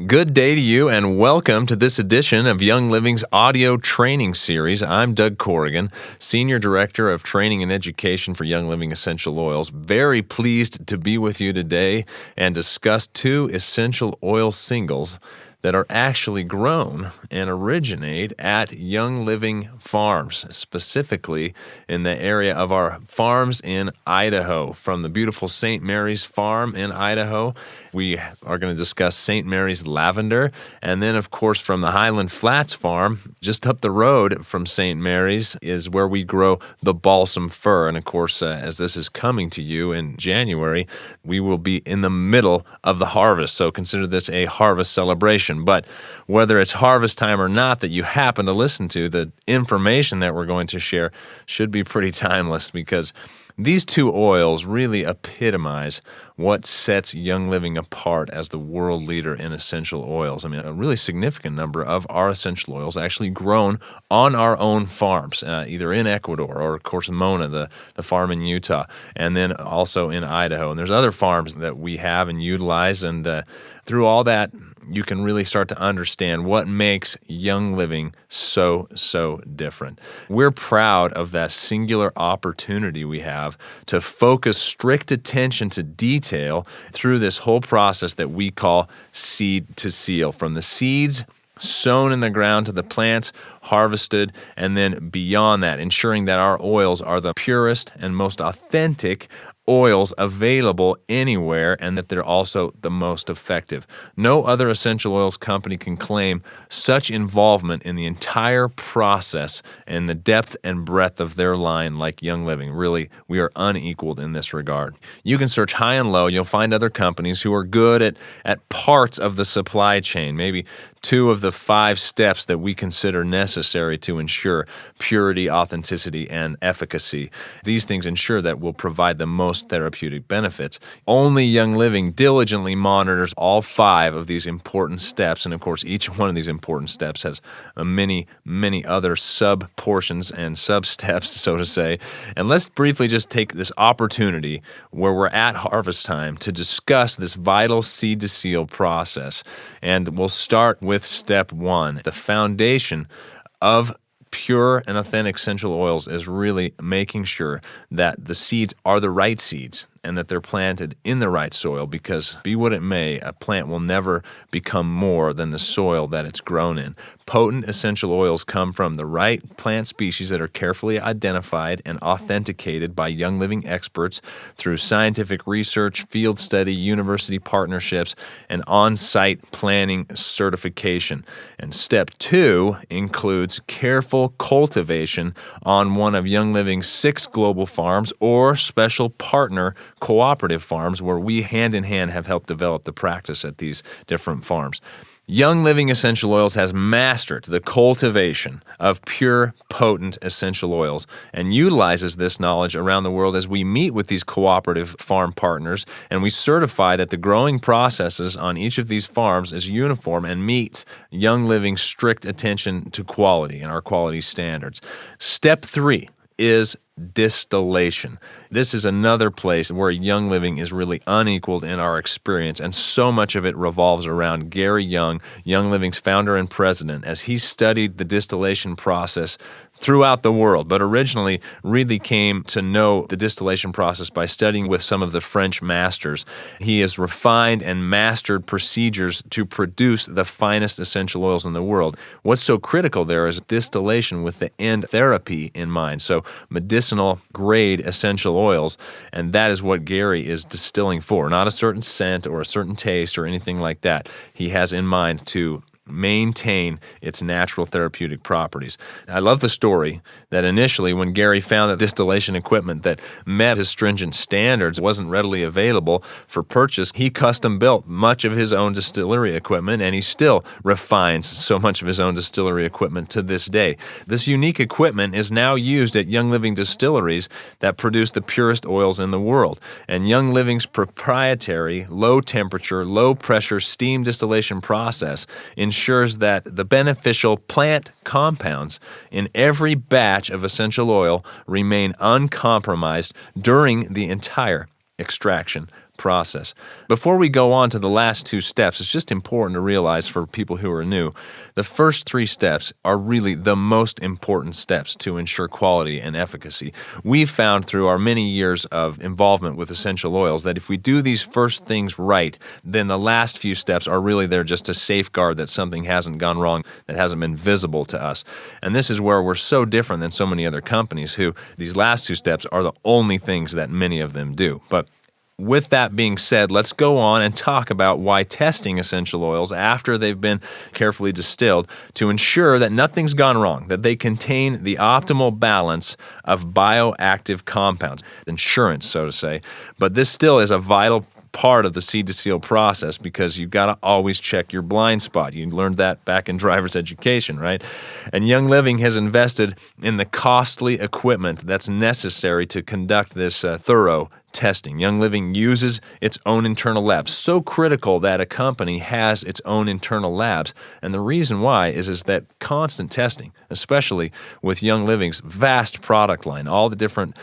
Good day to you, and welcome to this edition of Young Living's audio training series. I'm Doug Corrigan, Senior Director of Training and Education for Young Living Essential Oils. Very pleased to be with you today and discuss two essential oil singles that are actually grown and originate at Young Living Farms, specifically in the area of our farms in Idaho. From the beautiful St. Mary's Farm in Idaho, we are going to discuss St. Mary's Lavender, and then, of course, from the Highland Flats Farm, just up the road from St. Mary's, is where we grow the Balsam Fir. And, of course, as this is coming to you in January, we will be in the middle of the harvest, so consider this a harvest celebration. But whether it's harvest time or not that you happen to listen to, the information that we're going to share should be pretty timeless, because these two oils really epitomize what sets Young Living apart as the world leader in essential oils. I mean, a really significant number of our essential oils actually grown on our own farms, either in Ecuador or, of course, Mona, the farm in Utah, and then also in Idaho. And there's other farms that we have and utilize, and through all that, you can really start to understand what makes Young Living so different. We're proud of that singular opportunity we have to focus strict attention to detail through this whole process that we call seed to seal, from the seeds sown in the ground to the plants harvested, and then beyond that, ensuring that our oils are the purest and most authentic oils available anywhere, and that they're also the most effective. No other essential oils company can claim such involvement in the entire process and the depth and breadth of their line like Young Living. Really, we are unequaled in this regard. You can search high and low. You'll find other companies who are good at parts of the supply chain, maybe 2 of the 5 steps that we consider necessary to ensure purity, authenticity, and efficacy. These things ensure that we'll provide the most therapeutic benefits. Only Young Living diligently monitors all 5 of these important steps, and of course, each one of these important steps has many other sub-portions and sub-steps, so to say. And let's briefly just take this opportunity where we're at harvest time to discuss this vital seed-to-seal process. And we'll start with step 1. The foundation of pure and authentic essential oils is really making sure that the seeds are the right seeds and that they're planted in the right soil, because be what it may, a plant will never become more than the soil that it's grown in. Potent essential oils come from the right plant species that are carefully identified and authenticated by Young Living experts through scientific research, field study, university partnerships, and on-site planning certification. And step 2 includes careful cultivation on one of Young Living's 6 global farms or special partner cooperative farms, where we hand-in-hand have helped develop the practice at these different farms. Young Living Essential Oils has mastered the cultivation of pure, potent essential oils and utilizes this knowledge around the world as we meet with these cooperative farm partners, and we certify that the growing processes on each of these farms is uniform and meets Young Living's strict attention to quality and our quality standards. Step 3 is distillation. This is another place where Young Living is really unequaled in our experience, and so much of it revolves around Gary Young, Young Living's founder and president, as he studied the distillation process throughout the world, but originally really came to know the distillation process by studying with some of the French masters. He has refined and mastered procedures to produce the finest essential oils in the world. What's so critical there is distillation with the end therapy in mind, so medicinal grade essential oils, and that is what Gary is distilling for, not a certain scent or a certain taste or anything like that. He has in mind to maintain its natural therapeutic properties. I love the story that initially when Gary found that distillation equipment that met his stringent standards wasn't readily available for purchase, he custom built much of his own distillery equipment, and he still refines so much of his own distillery equipment to this day. This unique equipment is now used at Young Living distilleries that produce the purest oils in the world. And Young Living's proprietary low-temperature, low-pressure steam distillation process ensures that the beneficial plant compounds in every batch of essential oil remain uncompromised during the entire extraction process. Before we go on to the last two steps, it's just important to realize for people who are new, the first three steps are really the most important steps to ensure quality and efficacy. We've found through our many years of involvement with essential oils that if we do these first things right, then the last few steps are really there just to safeguard that something hasn't gone wrong, that hasn't been visible to us. And this is where we're so different than so many other companies who these last two steps are the only things that many of them do. But with that being said, let's go on and talk about why testing essential oils after they've been carefully distilled to ensure that nothing's gone wrong, that they contain the optimal balance of bioactive compounds, insurance, so to say. But this still is a vital part of the seed to seal process because you've got to always check your blind spot. You learned that back in driver's education, right? And Young Living has invested in the costly equipment that's necessary to conduct this thorough testing. Young Living uses its own internal labs. So critical that a company has its own internal labs. And the reason why is that constant testing, especially with Young Living's vast product line, all the different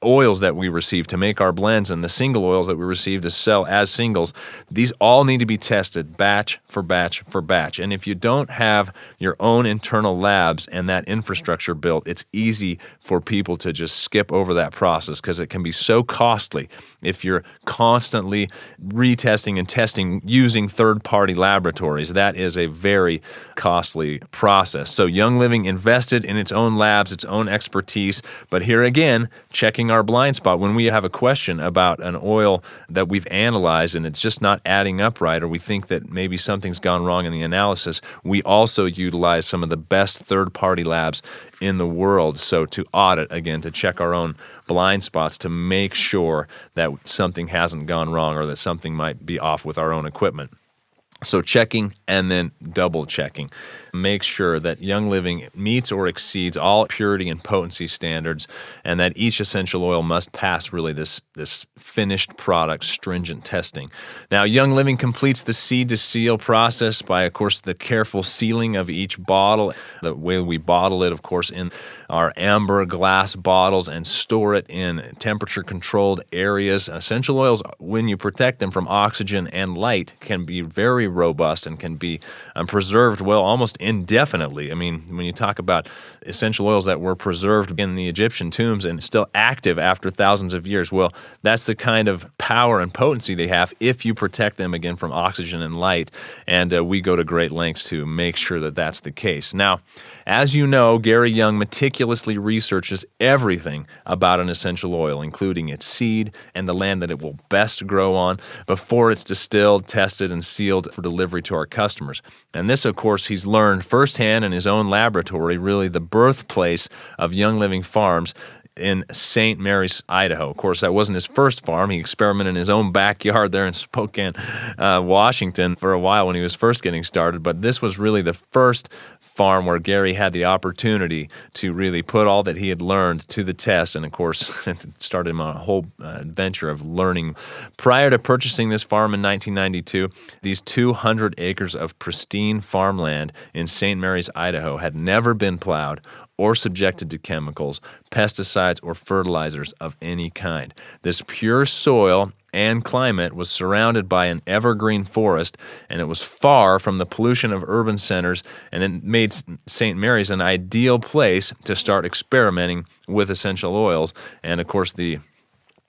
oils that we receive to make our blends and the single oils that we receive to sell as singles, these all need to be tested batch for batch for batch. And if you don't have your own internal labs and that infrastructure built, it's easy for people to just skip over that process because it can be so costly if you're constantly retesting and testing using third-party laboratories. That is a very costly process. So Young Living invested in its own labs, its own expertise, but here again, checking our blind spot. When we have a question about an oil that we've analyzed and it's just not adding up right, or we think that maybe something's gone wrong in the analysis, we also utilize some of the best third-party labs in the world. So to audit, again, to check our own blind spots to make sure that something hasn't gone wrong or that something might be off with our own equipment. So checking and then double checking. Make sure that Young Living meets or exceeds all purity and potency standards and that each essential oil must pass really this finished product stringent testing. Now, Young Living completes the seed to seal process by, of course, the careful sealing of each bottle. The way we bottle it, of course, in our amber glass bottles and store it in temperature-controlled areas. Essential oils, when you protect them from oxygen and light, can be very robust and can be preserved, well, almost indefinitely. I mean, when you talk about essential oils that were preserved in the Egyptian tombs and still active after thousands of years, well, that's the kind of power and potency they have if you protect them, again, from oxygen and light. And we go to great lengths to make sure that that's the case. Now, as you know, Gary Young meticulously researches everything about an essential oil, including its seed and the land that it will best grow on before it's distilled, tested, and sealed for delivery to our customers. And this, of course, he's learned firsthand in his own laboratory, really the birthplace of Young Living Farms in St. Mary's, Idaho. Of course, that wasn't his first farm. He experimented in his own backyard there in Spokane, Washington for a while when he was first getting started. But this was really the first farm where Gary had the opportunity to really put all that he had learned to the test. And of course, it started him on a whole adventure of learning. Prior to purchasing this farm in 1992, these 200 acres of pristine farmland in St. Mary's, Idaho had never been plowed or subjected to chemicals, pesticides, or fertilizers of any kind. This pure soil and climate was surrounded by an evergreen forest, and it was far from the pollution of urban centers, and it made St. Mary's an ideal place to start experimenting with essential oils. And of course, the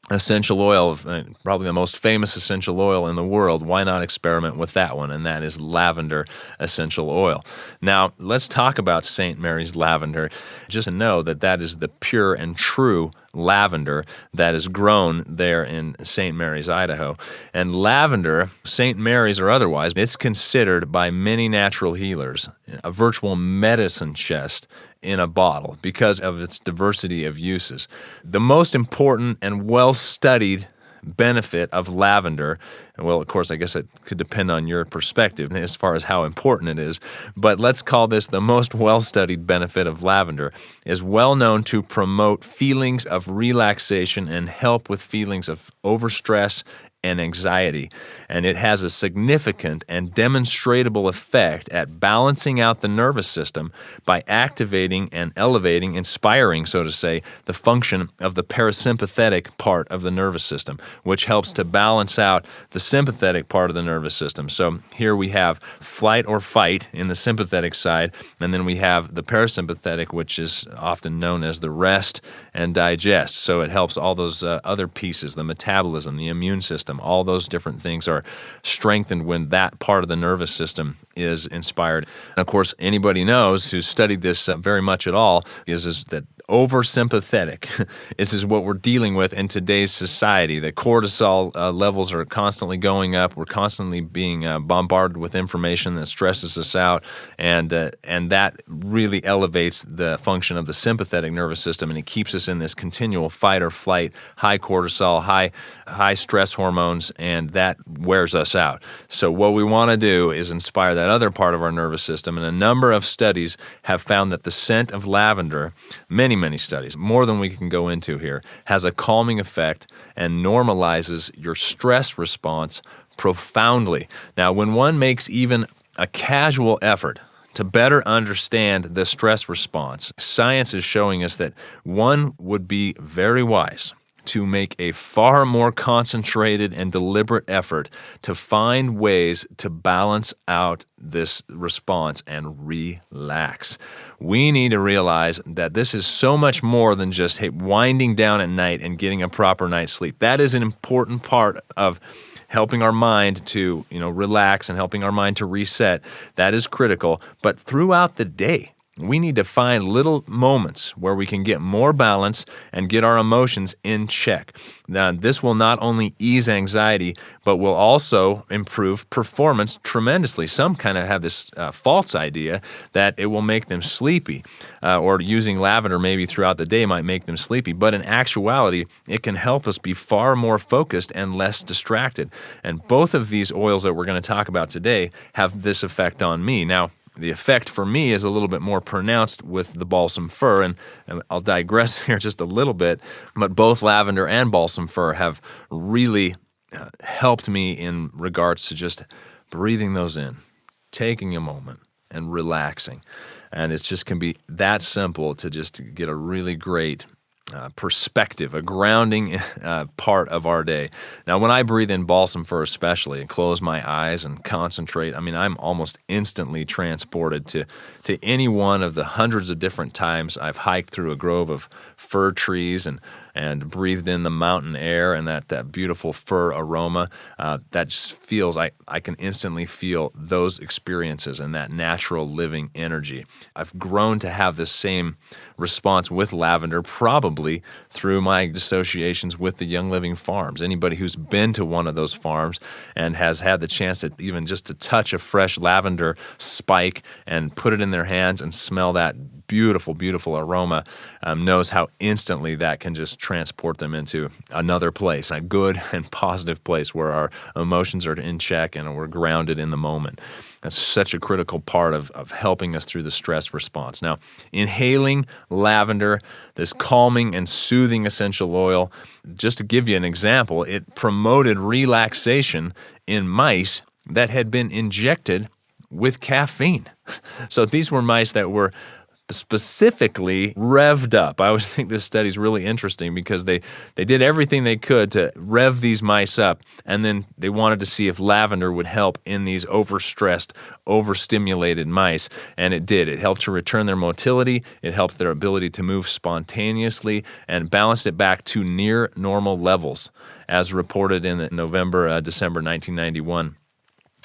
essential oil, probably the most famous essential oil in the world, why not experiment with that one? And that is lavender essential oil. Now, let's talk about St. Mary's lavender. Just to know that that is the pure and true lavender that is grown there in St. Mary's, Idaho. And lavender, St. Mary's or otherwise, it's considered by many natural healers a virtual medicine chest in a bottle because of its diversity of uses. The most important and well-studied benefit of lavender, well, of course, I guess it could depend on your perspective as far as how important it is, but let's call this the most well-studied benefit of lavender, is well known to promote feelings of relaxation and help with feelings of overstress and anxiety. And it has a significant and demonstrable effect at balancing out the nervous system by activating and elevating, inspiring, so to say, the function of the parasympathetic part of the nervous system, which helps to balance out the sympathetic part of the nervous system. So here we have flight or fight in the sympathetic side, and then we have the parasympathetic, which is often known as the rest and digest. So it helps all those other pieces, the metabolism, the immune system, all those different things are strengthened when that part of the nervous system is inspired. And of course, anybody knows who's studied this very much at all is that oversympathetic is what we're dealing with in today's society. The cortisol levels are constantly going up. We're constantly being bombarded with information that stresses us out, and that really elevates the function of the sympathetic nervous system, and it keeps us in this continual fight or flight, high cortisol, high stress hormones, and that wears us out. So what we want to do is inspire that other part of our nervous system, and a number of studies have found that the scent of lavender, many studies, more than we can go into here, has a calming effect and normalizes your stress response profoundly. Now, when one makes even a casual effort to better understand the stress response, science is showing us that one would be very wise to make a far more concentrated and deliberate effort to find ways to balance out this response and relax. We need to realize that this is so much more than just winding down at night and getting a proper night's sleep. That is an important part of helping our mind to, relax and helping our mind to reset. That is critical. But throughout the day, we need to find little moments where we can get more balance and get our emotions in check. Now, this will not only ease anxiety, but will also improve performance tremendously. Some kind of have this false idea that it will make them sleepy, or using lavender maybe throughout the day might make them sleepy. But in actuality, it can help us be far more focused and less distracted. And both of these oils that we're going to talk about today have this effect on me. Now, the effect for me is a little bit more pronounced with the balsam fir, and I'll digress here just a little bit, but both lavender and balsam fir have really helped me in regards to just breathing those in, taking a moment, and relaxing. And it just can be that simple to just get a really great perspective, a grounding part of our day. Now, when I breathe in balsam fir especially and close my eyes and concentrate, I'm almost instantly transported to any one of the hundreds of different times I've hiked through a grove of fir trees and breathed in the mountain air and that beautiful fir aroma. That just feels, I can instantly feel those experiences and that natural living energy. I've grown to have this same response with lavender, probably through my associations with the Young Living farms. Anybody who's been to one of those farms and has had the chance to even just to touch a fresh lavender spike and put it in their hands and smell that beautiful, beautiful aroma, knows how instantly that can just transport them into another place, a good and positive place where our emotions are in check and we're grounded in the moment. That's such a critical part of helping us through the stress response. Now, inhaling lavender, this calming and soothing essential oil, just to give you an example, it promoted relaxation in mice that had been injected with caffeine. So these were mice that were specifically revved up. I always think this study is really interesting because they did everything they could to rev these mice up, and then they wanted to see if lavender would help in these overstressed, overstimulated mice, and it did. It helped to return their motility, it helped their ability to move spontaneously, and balanced it back to near normal levels, as reported in the December 1991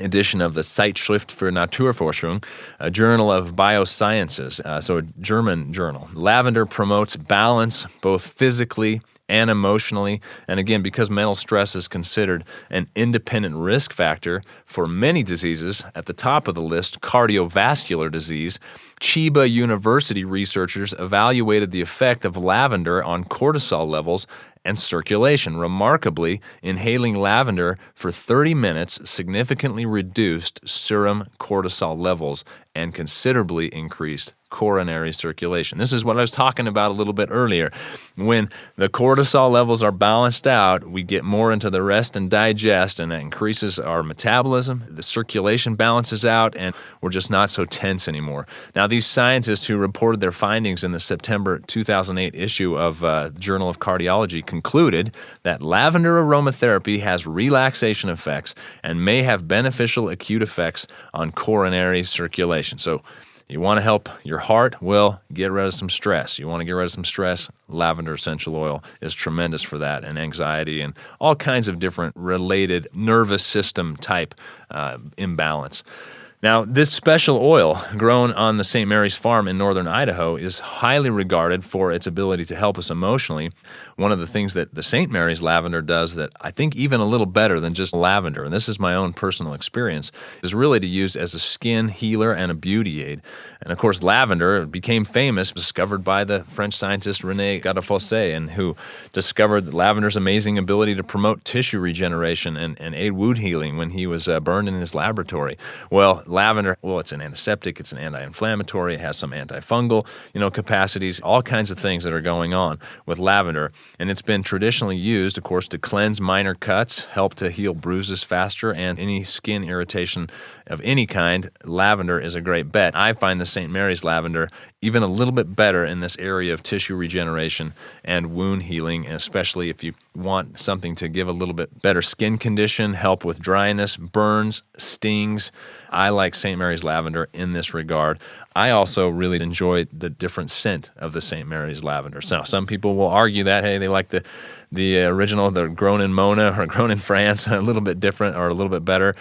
edition of the Zeitschrift für Naturforschung, a journal of biosciences, so a German journal. Lavender promotes balance both physically and emotionally, and again, because mental stress is considered an independent risk factor for many diseases, at the top of the list, cardiovascular disease, Chiba University researchers evaluated the effect of lavender on cortisol levels and circulation. Remarkably, inhaling lavender for 30 minutes significantly reduced serum cortisol levels and considerably increased coronary circulation. This is what I was talking about a little bit earlier. When the cortisol levels are balanced out, we get more into the rest and digest, and that increases our metabolism. The circulation balances out, and we're just not so tense anymore. Now, these scientists who reported their findings in the September 2008 issue of Journal of Cardiology concluded that lavender aromatherapy has relaxation effects and may have beneficial acute effects on coronary circulation. So you want to help your heart? Well, get rid of some stress. You want to get rid of some stress? Lavender essential oil is tremendous for that, and anxiety and all kinds of different related nervous system type imbalance. Now, this special oil grown on the St. Mary's farm in northern Idaho is highly regarded for its ability to help us emotionally. One of the things that the St. Mary's lavender does that I think even a little better than just lavender, and this is my own personal experience, is really to use as a skin healer and a beauty aid. And of course, lavender became famous, discovered by the French scientist René Gadafosse, and who discovered lavender's amazing ability to promote tissue regeneration and aid wound healing when he was burned in his laboratory. Well, lavender, it's an antiseptic, it's an anti-inflammatory, it has some antifungal, capacities, all kinds of things that are going on with lavender. And it's been traditionally used, of course, to cleanse minor cuts, help to heal bruises faster, and any skin irritation of any kind. Lavender is a great bet. I find the St. Mary's lavender even a little bit better in this area of tissue regeneration and wound healing, and especially if you want something to give a little bit better skin condition, help with dryness, burns, stings. I like St. Mary's lavender in this regard. I also really enjoy the different scent of the St. Mary's lavender. So some people will argue that, hey, they like the original, they're grown in Mona or grown in France, a little bit different or a little bit better.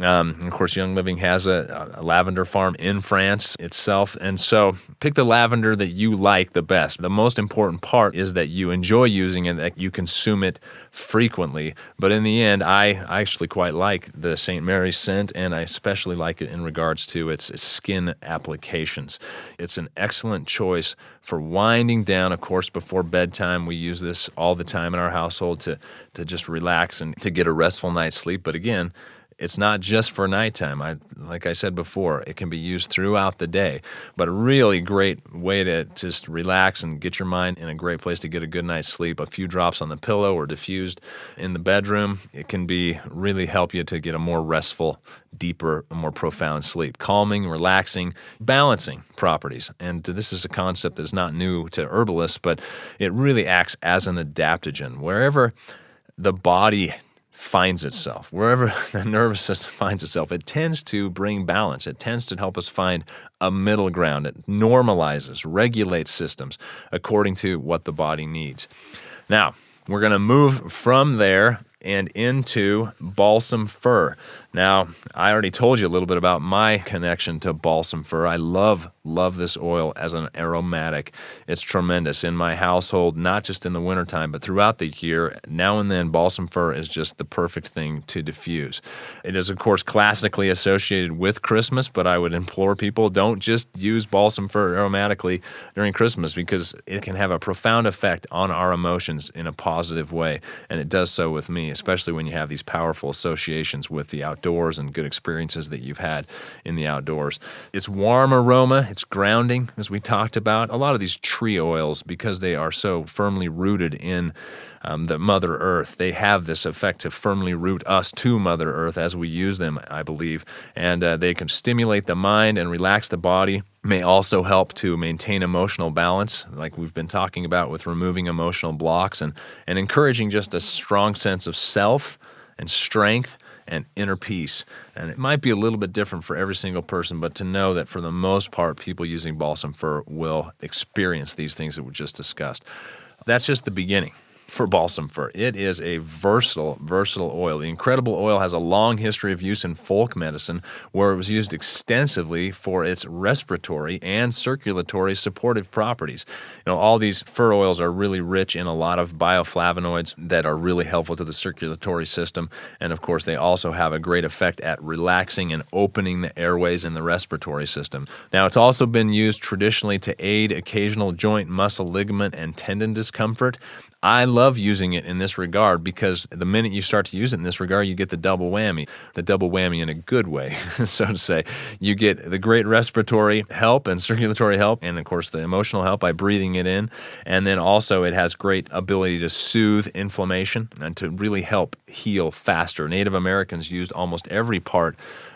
Of course, Young Living has a lavender farm in France itself. And so pick the lavender that you like the best. The most important part is that you enjoy using it, that you consume it frequently. But in the end, I actually quite like the St. Mary's scent, and I especially like it in regards to its skin applications. It's an excellent choice for winding down. Of course, before bedtime, we use this all the time in our household to just relax and to get a restful night's sleep. But again, it's not just for nighttime. Like I said before, it can be used throughout the day, but a really great way to just relax and get your mind in a great place to get a good night's sleep. A few drops on the pillow or diffused in the bedroom, it can really help you to get a more restful, deeper, more profound sleep. Calming, relaxing, balancing properties. And this is a concept that's not new to herbalists, but it really acts as an adaptogen. Wherever the body finds itself, wherever the nervous system finds itself, it tends to bring balance. It tends to help us find a middle ground. It normalizes, regulates systems according to what the body needs. Now, we're going to move from there and into balsam fir. Now, I already told you a little bit about my connection to balsam fir. I love this oil as an aromatic. It's tremendous in my household, not just in the wintertime, but throughout the year. Now and then, balsam fir is just the perfect thing to diffuse. It is, of course, classically associated with Christmas, but I would implore people, don't just use balsam fir aromatically during Christmas, because it can have a profound effect on our emotions in a positive way, and it does so with me, especially when you have these powerful associations with the outdoors and good experiences that you've had in the outdoors. It's warm aroma, it's grounding, as we talked about. A lot of these tree oils, because they are so firmly rooted in the Mother Earth, they have this effect to firmly root us to Mother Earth as we use them, I believe. And they can stimulate the mind and relax the body. May also help to maintain emotional balance, like we've been talking about with removing emotional blocks and encouraging just a strong sense of self and strength and inner peace. And it might be a little bit different for every single person, but to know that for the most part, people using balsam fir will experience these things that we just discussed. That's just the beginning for balsam fir. It is a versatile oil. The incredible oil has a long history of use in folk medicine, where it was used extensively for its respiratory and circulatory supportive properties. All these fir oils are really rich in a lot of bioflavonoids that are really helpful to the circulatory system. And of course, they also have a great effect at relaxing and opening the airways in the respiratory system. Now, it's also been used traditionally to aid occasional joint, muscle, ligament, and tendon discomfort. I love love using it in this regard because the minute you start to use it in this regard, you get the double whammy in a good way, so to say. You get the great respiratory help and circulatory help, and of course the emotional help by breathing it in. And then also it has great ability to soothe inflammation and to really help heal faster. Native Americans used almost every part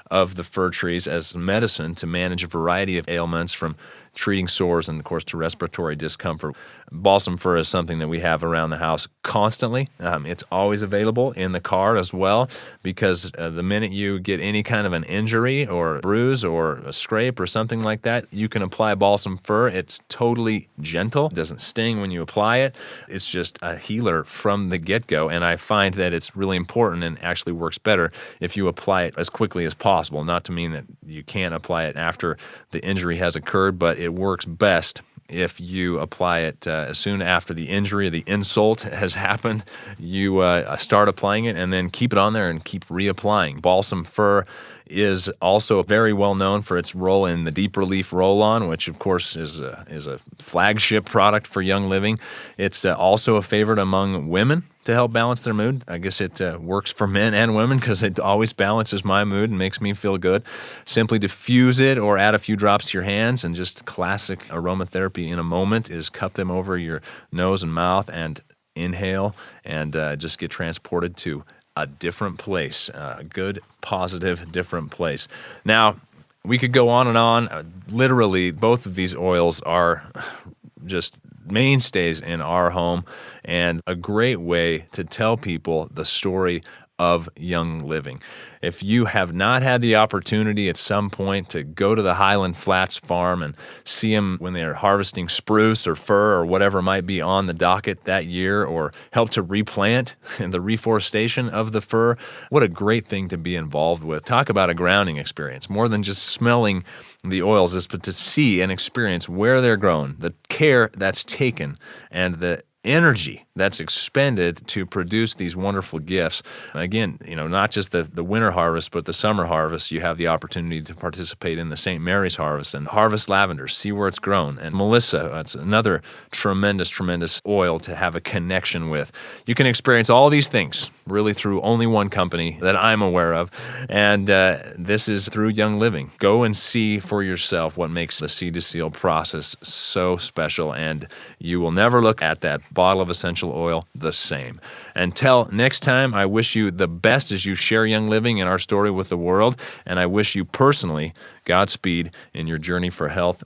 of the fir trees as medicine to manage a variety of ailments, from treating sores and, of course, to respiratory discomfort. Balsam fir is something that we have around the house constantly. It's always available in the car as well, because the minute you get any kind of an injury or bruise or a scrape or something like that, you can apply balsam fir. It's totally gentle. It doesn't sting when you apply it. It's just a healer from the get-go, and I find that it's really important and actually works better if you apply it as quickly as possible. Not to mean that you can't apply it after the injury has occurred, but it works best if you apply it as soon after the injury or the insult has happened. You start applying it and then keep it on there and keep reapplying. Balsam fir is also very well known for its role in the Deep Relief Roll-On, which of course is a flagship product for Young Living. It's also a favorite among women to help balance their mood. I guess it works for men and women because it always balances my mood and makes me feel good. Simply diffuse it or add a few drops to your hands, and just classic aromatherapy in a moment is cup them over your nose and mouth and inhale and just get transported to a different place, a good, positive, different place. Now, we could go on and on. Literally, both of these oils are just mainstays in our home and a great way to tell people the story of Young Living. If you have not had the opportunity at some point to go to the Highland Flats farm and see them when they're harvesting spruce or fir or whatever might be on the docket that year, or help to replant in the reforestation of the fir, what a great thing to be involved with. Talk about a grounding experience. More than just smelling the oils, is but to see and experience where they're grown, the care that's taken, and the energy that's expended to produce these wonderful gifts. Again, not just the winter harvest, but the summer harvest. You have the opportunity to participate in the St. Mary's harvest and harvest lavender, see where it's grown. And Melissa, that's another tremendous, tremendous oil to have a connection with. You can experience all these things really through only one company that I'm aware of, and this is through Young Living. Go and see for yourself what makes the seed to seal process so special, and you will never look at that bottle of essential oil the same. Until next time, I wish you the best as you share Young Living and our story with the world, and I wish you personally Godspeed in your journey for health, wealth,